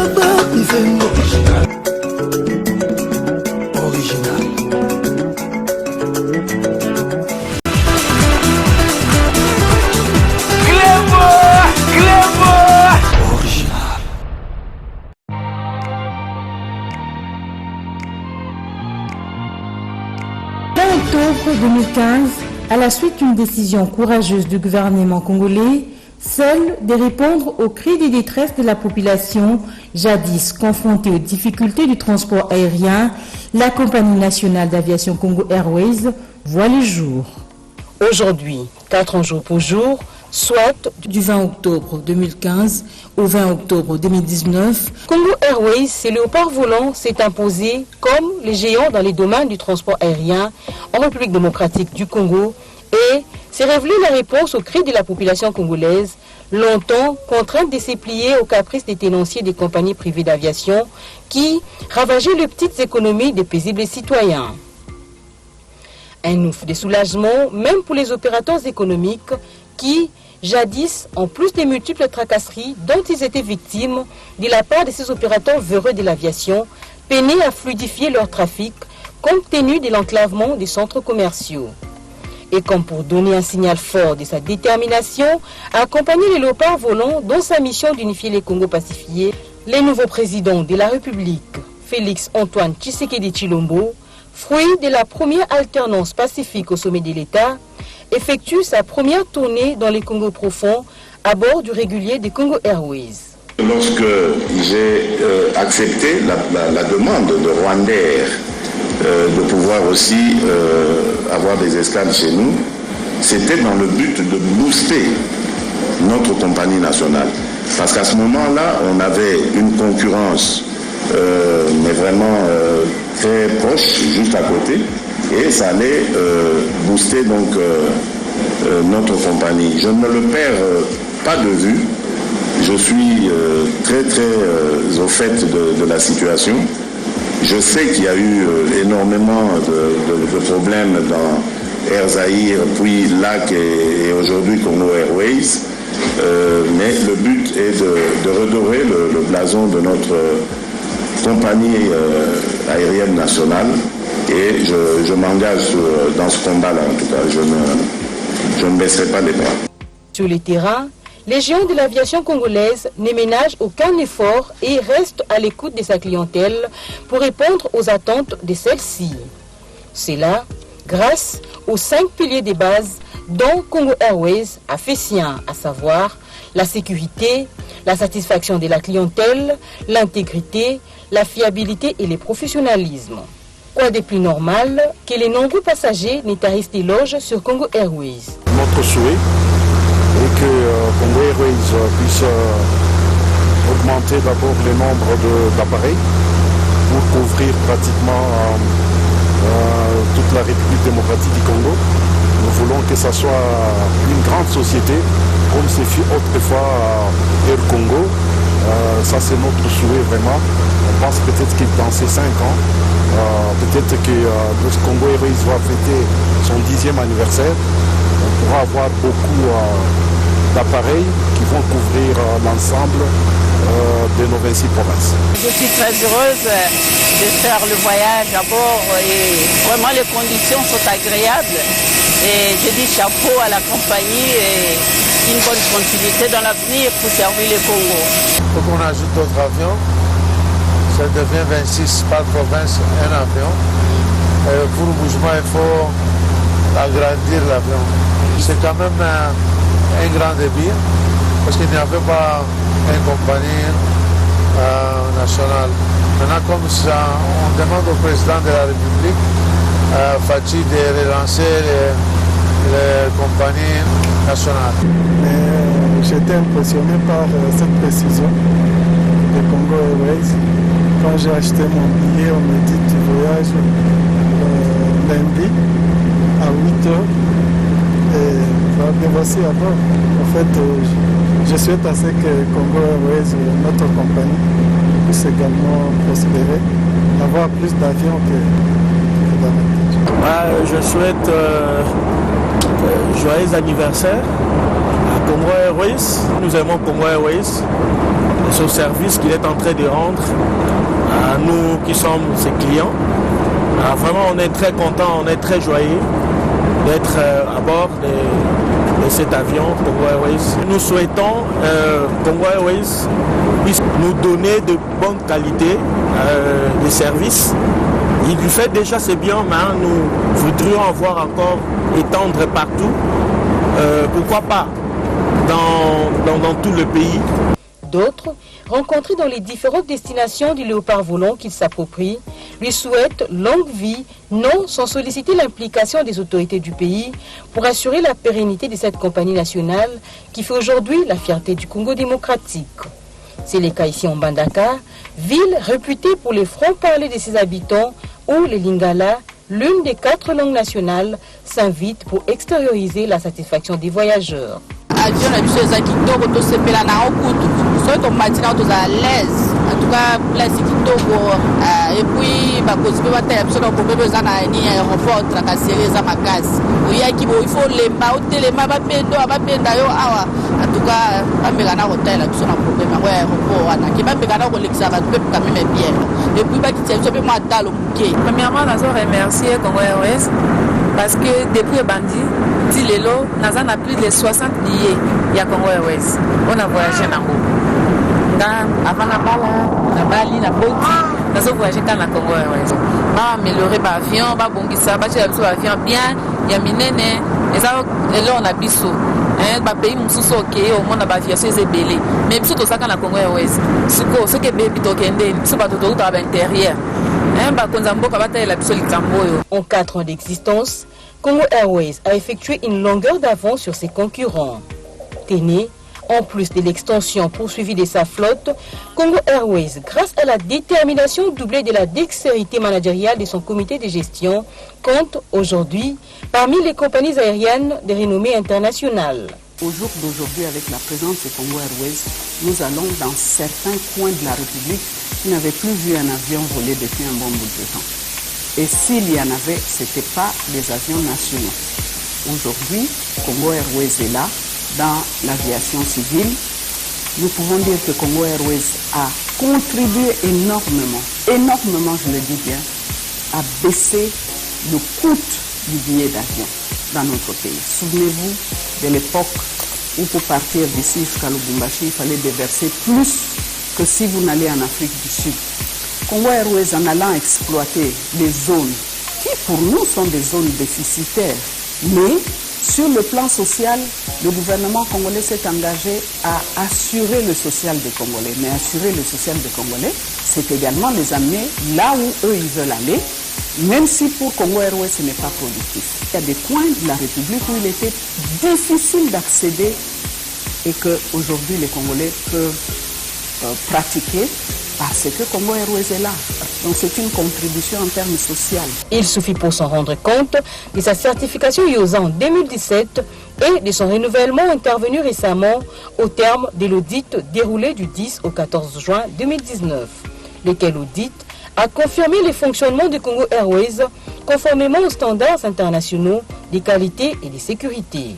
Octobre 2015, à la suite d'une décision courageuse du gouvernement congolais, seul de répondre aux cris de détresse de la population, jadis confrontée aux difficultés du transport aérien, la compagnie nationale d'aviation Congo Airways voit le jour. Aujourd'hui, 4 jours pour jour, soit du 20 octobre 2015 au 20 octobre 2019, Congo Airways, ses léopards volants, s'est imposé comme les géants dans les domaines du transport aérien en République démocratique du Congo et s'est révélé la réponse aux cris de la population congolaise, longtemps contrainte de se plier aux caprices des tenanciers des compagnies privées d'aviation qui ravageaient les petites économies des paisibles citoyens. Un ouf de soulagement même pour les opérateurs économiques qui, jadis, en plus des multiples tracasseries dont ils étaient victimes de la part de ces opérateurs véreux de l'aviation, peinaient à fluidifier leur trafic compte tenu de l'enclavement des centres commerciaux. Et comme pour donner un signal fort de sa détermination à accompagner les léopards volants dans sa mission d'unifier les Congo pacifiés, le nouveau président de la République, Félix Antoine Tshisekedi Tshilombo, fruit de la première alternance pacifique au sommet de l'État, effectue sa première tournée dans les Congos profonds à bord du régulier des Congo Airways. Lorsque j'ai accepté la demande de Rwandair de pouvoir aussi avoir des escales chez nous, c'était dans le but de booster notre compagnie nationale. Parce qu'à ce moment-là, on avait une concurrence, mais vraiment très proche, juste à côté, et ça allait booster donc notre compagnie. Je ne le perds pas de vue. Je suis très au fait de la situation. Je sais qu'il y a eu énormément de problèmes dans Air Zaïre, puis LAC et aujourd'hui Congo Airways. Mais le but est de redorer le blason de notre compagnie aérienne nationale. Et je m'engage dans ce combat-là, en tout cas. Je ne baisserai pas les bras. Sur le terrain, les géants de l'aviation congolaise ne ménagent aucun effort et restent à l'écoute de sa clientèle pour répondre aux attentes de celle-ci. C'est là, grâce aux 5 piliers de base dont Congo Airways a fait sien, à savoir la sécurité, la satisfaction de la clientèle, l'intégrité, la fiabilité et le professionnalisme. Quoi de plus normal que les nombreux passagers n'aient à rester loge sur Congo Airways. Notre souhait est que Congo Airways puisse augmenter d'abord le nombre d'appareils pour couvrir pratiquement toute la République démocratique du Congo. Nous voulons que ce soit une grande société comme ce fut autrefois Air Congo. Ça c'est notre souhait vraiment. On pense peut-être que dans ces 5 ans, peut-être que le Congo Airways va fêter son 10e anniversaire. On pourra avoir beaucoup d'appareils qui vont couvrir l'ensemble de nos 26 provinces. Je suis très heureuse de faire le voyage à bord et vraiment les conditions sont agréables. Et je dis chapeau à la compagnie et une bonne continuité dans l'avenir pour servir le Congo. Il faut qu'on ajoute d'autres avions. Ça devient 26 par province un avion. Et pour le mouvement, il faut agrandir l'avion. C'est quand même un grand débit parce qu'il n'y avait pas une compagnie nationale. Maintenant, comme ça, on demande au président de la République, Fachi, de relancer les compagnies nationales. J'étais impressionné par cette précision de Congo Airways. Quand j'ai acheté mon billet, on m'a dit tu voyages lundi à 8h. Et voici à bord. En fait, je souhaite à ce que Congo Airways, notre compagnie, puisse également prospérer, avoir plus d'avions que d'avantages. Je souhaite joyeux anniversaire à Congo Airways. Nous aimons Congo Airways et ce service qu'il est en train de rendre à nous qui sommes ses clients. Vraiment, on est très contents, on est très joyeux d'être à bord de cet avion Congo Airways. Nous souhaitons Congo Airways puisse nous donner de bonnes qualités de services. Il lui fait déjà c'est bien, mais nous voudrions en voir encore étendre partout. Pourquoi pas dans tout le pays. D'autres, rencontrés dans les différentes destinations du léopard volant qu'il s'approprie, lui souhaitent longue vie, non sans solliciter l'implication des autorités du pays pour assurer la pérennité de cette compagnie nationale qui fait aujourd'hui la fierté du Congo démocratique. C'est le cas ici en Mbandaka, ville réputée pour les francs-parlers de ses habitants où les Lingala, l'une des 4 langues nationales, s'invite pour extérioriser la satisfaction des voyageurs. Avion na biso eza kitoko tosepela na okutu soki tomatina toza à l'aise en tout cas place kitoko et puis bakozi mpe batala biso na problème eza na nini aéroport tracasserie eza makasi oyaki bo il faut lemba otelema bapenda yo awa en tout cas bameka na kotalela biso na problème yango ya aéroport wana ke bameka na kolekisa bato mpe quand même bien et puis bakitia biso mpe mwa talo moke. Premièrement nazo remercier Congo Airways parce que depuis Bandi Dilelo, nous avons plus de 60 billets il y a Congo Airways. On a voyagé en haut. Avant la Bala, la Bali, la Boti, nous avons voyagé dans la Congo Airways. On a amélioré l'avion, on a bongisa, on a avion bien, il y a minene, et là on a biso. Un pays mususu ok, au monde a aviation c'est belé. Mais biso to ça quand la Congo Airways. Ce que baby to kende, biso ba to à l'intérieur. En 4 ans d'existence, Congo Airways a effectué une longueur d'avance sur ses concurrents. Téné, en plus de l'extension poursuivie de sa flotte, Congo Airways, grâce à la détermination doublée de la dextérité managériale de son comité de gestion, compte aujourd'hui parmi les compagnies aériennes de renommée internationale. Au jour d'aujourd'hui, avec la présence de Congo Airways, nous allons dans certains coins de la République qui n'avaient plus vu un avion voler depuis un bon bout de temps. Et s'il y en avait, ce n'était pas des avions nationaux. Aujourd'hui, Congo Airways est là, dans l'aviation civile. Nous pouvons dire que Congo Airways a contribué énormément, je le dis bien, à baisser le coût du billet d'avion dans notre pays. Souvenez-vous de l'époque où pour partir d'ici jusqu'à Lubumbashi, il fallait déverser plus que si vous n'allez en Afrique du Sud. Congo Airways, en allant exploiter les zones qui pour nous sont des zones déficitaires, mais sur le plan social, le gouvernement congolais s'est engagé à assurer le social des Congolais. Mais assurer le social des Congolais, c'est également les amener là où eux ils veulent aller, même si pour Congo Airways ce n'est pas productif. Il y a des coins de la République où il était difficile d'accéder et qu'aujourd'hui les Congolais peuvent pratiquer parce que Congo Airways est là. Donc c'est une contribution en termes sociaux. Il suffit pour s'en rendre compte de sa certification IOSA en 2017 et de son renouvellement intervenu récemment au terme de l'audit déroulé du 10 au 14 juin 2019. Lequel audit a confirmé le fonctionnement de Congo Airways conformément aux standards internationaux de qualité et de sécurité.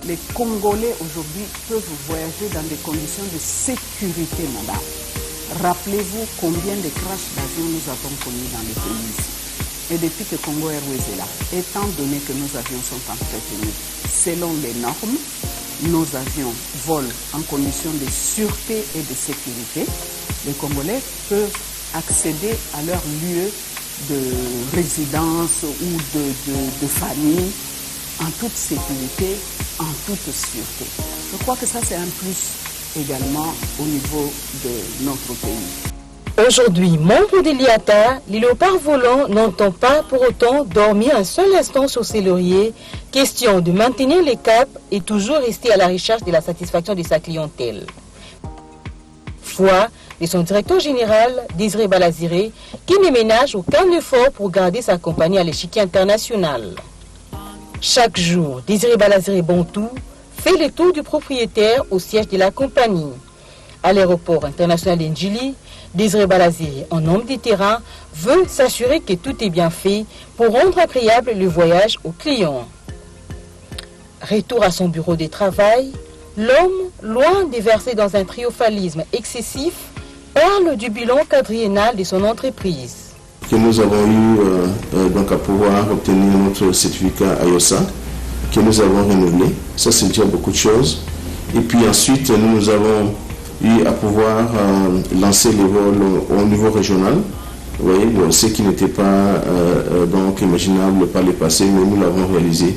Les Congolais aujourd'hui peuvent voyager dans des conditions de sécurité, madame. Rappelez-vous combien de crashs d'avions nous avons connus dans le pays ici. Et depuis que Congo Airways est là, étant donné que nos avions sont entretenus selon les normes, nos avions volent en conditions de sûreté et de sécurité, les Congolais peuvent accéder à leur lieu de résidence ou de famille en toute sécurité, en toute sûreté. Je crois que ça c'est un plus également au niveau de notre pays. Aujourd'hui, membre de l'IATA, les léopards volants n'entend pas pour autant dormir un seul instant sur ses lauriers. Question de maintenir les caps et toujours rester à la recherche de la satisfaction de sa clientèle. Foi de son directeur général, Désiré Balaziré, qui ne ménage aucun effort pour garder sa compagnie à l'échiquier international. Chaque jour, Désiré Balaziré Bontou fait le tour du propriétaire au siège de la compagnie. À l'aéroport international d'Ndjili, Désiré Balaziré, en homme de terrain, veut s'assurer que tout est bien fait pour rendre agréable le voyage aux clients. Retour à son bureau de travail, L'homme, loin de verser dans un triomphalisme excessif, parle du bilan quadriennal de son entreprise. Que nous avons eu donc à pouvoir obtenir notre certificat IOSA, que nous avons renouvelé. Ça, c'est déjà beaucoup de choses. Et puis ensuite, nous avons eu à pouvoir lancer les vols au niveau régional. Vous voyez, bon, ce qui n'était pas donc imaginable par le passé, mais nous l'avons réalisé.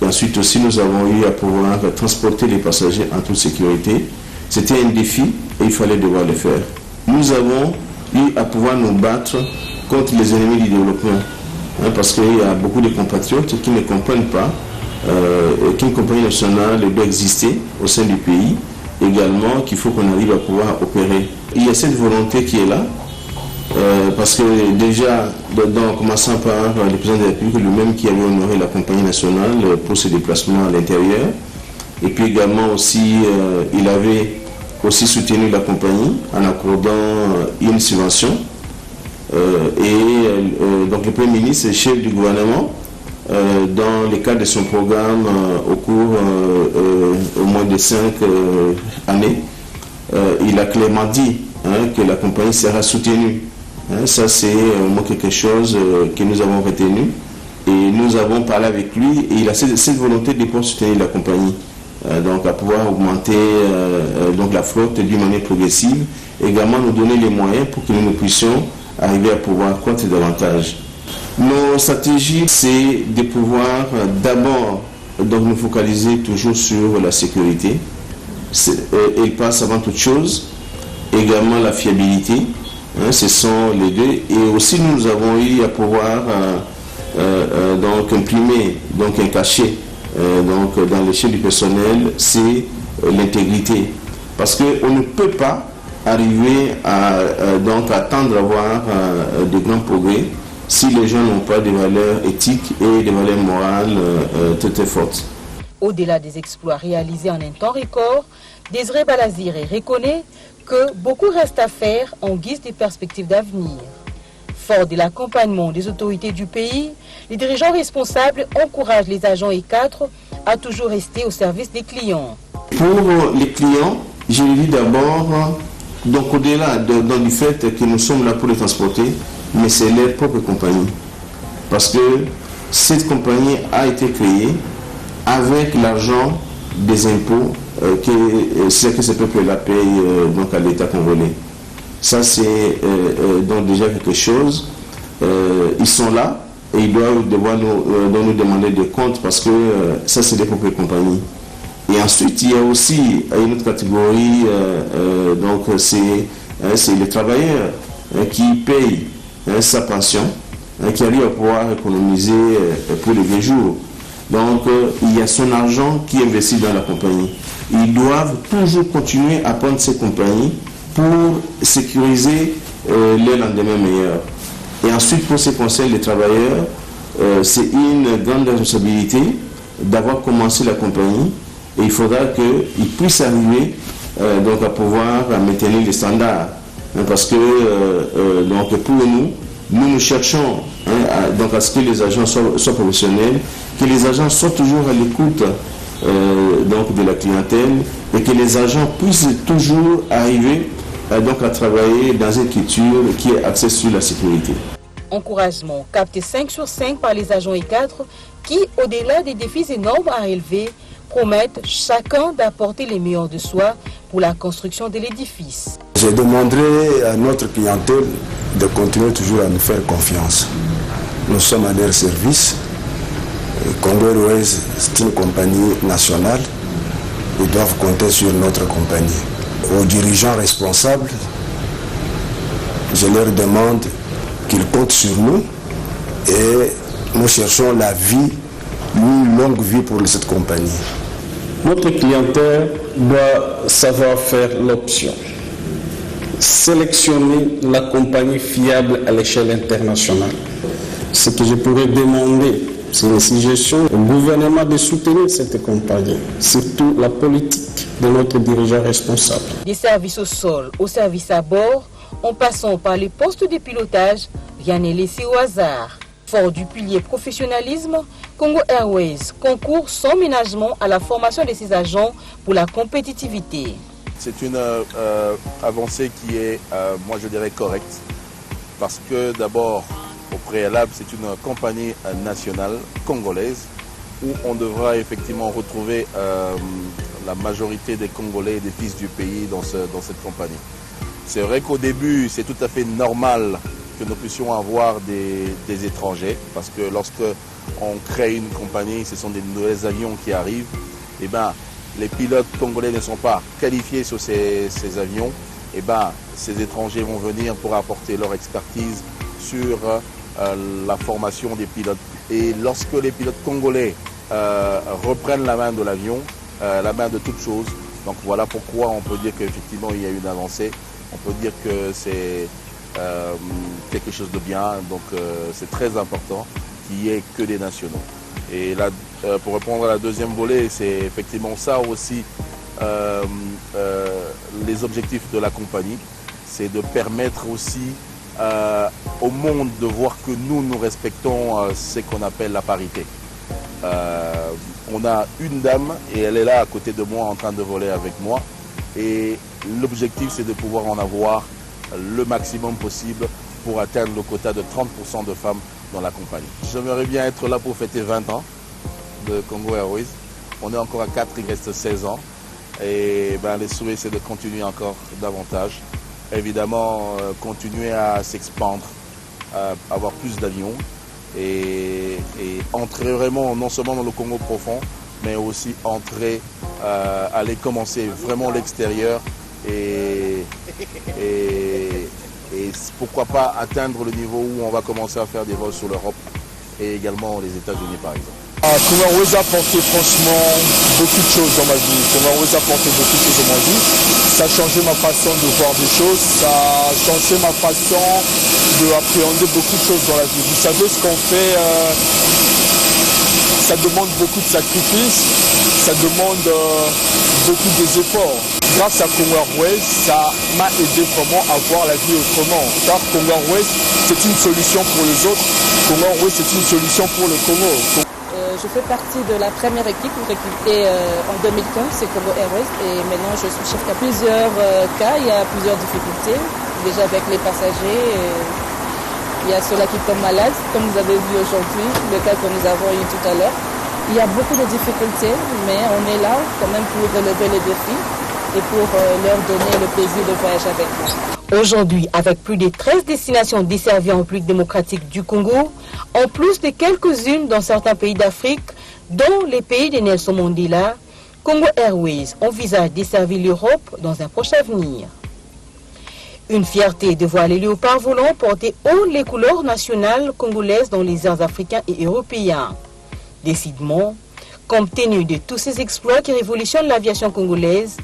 Et ensuite aussi, nous avons eu à pouvoir transporter les passagers en toute sécurité. C'était un défi et il fallait devoir le faire. Nous avons eu à pouvoir nous battre contre les ennemis du développement. Parce qu'il y a beaucoup de compatriotes qui ne comprennent pas qu'une compagnie nationale doit exister au sein du pays. Également qu'il faut qu'on arrive à pouvoir opérer. Il y a cette volonté qui est là. Parce que déjà, en commençant par le président de la République lui-même qui avait honoré la compagnie nationale pour ses déplacements à l'intérieur, et puis également aussi, il avait aussi soutenu la compagnie en accordant une subvention. Donc le Premier ministre et chef du gouvernement, dans le cadre de son programme au cours au moins de 5 années, il a clairement dit que la compagnie sera soutenue. Ça, c'est quelque chose que nous avons retenu et nous avons parlé avec lui et il a cette volonté de pouvoir soutenir la compagnie, donc à pouvoir augmenter donc la flotte d'une manière progressive, également nous donner les moyens pour que nous puissions arriver à pouvoir croître davantage. Nos stratégies, c'est de pouvoir d'abord donc nous focaliser toujours sur la sécurité. Elle passe avant toute chose, également la fiabilité. Ce sont les deux. Et aussi, nous avons eu à pouvoir donc imprimer donc un cachet donc dans l'échelle du personnel, c'est l'intégrité. Parce qu'on ne peut pas arriver à donc attendre d'avoir de grands progrès si les gens n'ont pas des valeurs éthiques et des valeurs morales très fortes. Au-delà des exploits réalisés en un temps record, Désiré Balazire reconnaît que beaucoup reste à faire en guise de perspectives d'avenir. Fort de l'accompagnement des autorités du pays, les dirigeants responsables encouragent les agents et cadres à toujours rester au service des clients. Pour les clients, je le dis d'abord, donc au-delà du fait que nous sommes là pour les transporter, mais c'est leur propre compagnie. Parce que cette compagnie a été créée avec l'argent des impôts que ce peuple-là paye donc à l'État congolais. Ça, c'est donc déjà quelque chose. Ils sont là et ils doivent devoir nous demander des comptes parce que ça, c'est des propres compagnies. Et ensuite, il y a aussi une autre catégorie, donc c'est les travailleurs qui payent sa pension, qui arrivent à pouvoir économiser pour les vieux jours. Donc, il y a son argent qui est investi dans la compagnie. Ils doivent toujours continuer à prendre ces compagnies pour sécuriser leur lendemain meilleur. Et ensuite, pour ce qui concerne les travailleurs, c'est une grande responsabilité d'avoir commencé la compagnie et il faudra qu'ils puissent arriver donc à pouvoir maintenir les standards. Parce que donc pour nous cherchons donc à ce que les agents soient professionnels, que les agents soient toujours à l'écoute donc de la clientèle et que les agents puissent toujours arriver donc à travailler dans une culture qui est axée sur la sécurité. Encouragement capté 5 sur 5 par les agents et cadres qui, au-delà des défis énormes à relever, promettent chacun d'apporter les meilleurs de soi pour la construction de l'édifice. Je demanderai à notre clientèle de continuer toujours à nous faire confiance. Nous sommes à leur service. Congo Airways, c'est une compagnie nationale. Ils doivent compter sur notre compagnie. Aux dirigeants responsables, je leur demande qu'ils comptent sur nous et nous cherchons la vie, une longue vie pour cette compagnie. Notre clientèle doit savoir faire l'option. Sélectionner la compagnie fiable à l'échelle internationale. Ce que je pourrais demander, c'est une suggestion au gouvernement de soutenir cette compagnie, surtout la politique de notre dirigeant responsable. Des services au sol, aux services à bord, en passant par les postes de pilotage, rien n'est laissé au hasard. Fort du pilier professionnalisme, Congo Airways concourt sans ménagement à la formation de ses agents pour la compétitivité. C'est une avancée qui est, moi je dirais, correcte, parce que d'abord, au préalable, c'est une compagnie nationale congolaise où on devra effectivement retrouver la majorité des Congolais et des fils du pays dans cette compagnie. C'est vrai qu'au début, c'est tout à fait normal que nous puissions avoir des étrangers, parce que lorsque on crée une compagnie, ce sont des nouveaux avions qui arrivent, et ben, les pilotes congolais ne sont pas qualifiés sur ces avions, et ben, ces étrangers vont venir pour apporter leur expertise sur la formation des pilotes. Et lorsque les pilotes congolais reprennent la main de l'avion, la main de toute chose, donc voilà pourquoi on peut dire qu'effectivement il y a une avancée, on peut dire que c'est quelque chose de bien, donc c'est très important qu'il n'y ait que des nationaux. Et là, pour répondre à la deuxième volet, c'est effectivement ça aussi les objectifs de la compagnie, c'est de permettre aussi au monde de voir que nous respectons ce qu'on appelle la parité. On a une dame et elle est là à côté de moi en train de voler avec moi, et l'objectif c'est de pouvoir en avoir le maximum possible pour atteindre le quota de 30% de femmes dans la compagnie. J'aimerais bien être là pour fêter 20 ans de Congo Airways. On est encore à 4, il reste 16 ans. Et ben, les souhaits, c'est de continuer encore davantage. Évidemment, continuer à s'expandre, avoir plus d'avions et entrer vraiment non seulement dans le Congo profond, mais aussi entrer, aller commencer vraiment l'extérieur et pourquoi pas atteindre le niveau où on va commencer à faire des vols sur l'Europe et également les États-Unis par exemple. Congo Airways a apporté franchement beaucoup de choses dans ma vie. Congo Airways a apporté beaucoup de choses dans ma vie. Ça a changé ma façon de voir des choses, ça a changé ma façon d'appréhender beaucoup de choses dans la vie. Vous savez, ce qu'on fait, ça demande beaucoup de sacrifices, ça demande beaucoup d'efforts. Grâce à Congo Airways, ça m'a aidé vraiment à voir la vie autrement. Car Congo Airways, c'est une solution pour les autres. Congo Airways, c'est une solution pour le Congo. Je fais partie de la première équipe recrutée en 2015, c'est Congo Airways, et maintenant je suis chef. Il y a plusieurs cas, il y a plusieurs difficultés, déjà avec les passagers. Il y a ceux-là qui tombent malades, comme vous avez vu aujourd'hui, le cas que nous avons eu tout à l'heure. Il y a beaucoup de difficultés, mais on est là quand même pour relever les défis et pour leur donner le plaisir de voyager avec nous. Aujourd'hui, avec plus de 13 destinations desservies en République démocratique du Congo, en plus de quelques-unes dans certains pays d'Afrique, dont les pays de Nelson Mandela, Congo Airways envisage desservir l'Europe dans un proche avenir. Une fierté de voir les léopards volants porter haut les couleurs nationales congolaises dans les airs africains et européens. Décidément, compte tenu de tous ces exploits qui révolutionnent l'aviation congolaise,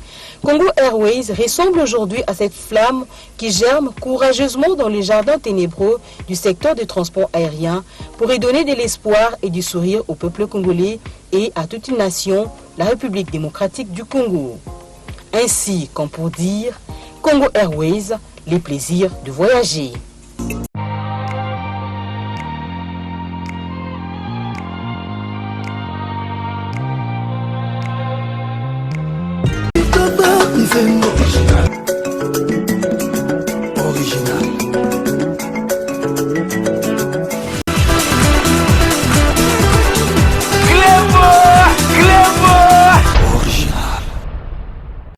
Congo Airways ressemble aujourd'hui à cette flamme qui germe courageusement dans les jardins ténébreux du secteur du transport aérien pour y donner de l'espoir et du sourire au peuple congolais et à toute une nation, la République démocratique du Congo. Ainsi, comme pour dire, Congo Airways, les plaisirs de voyager.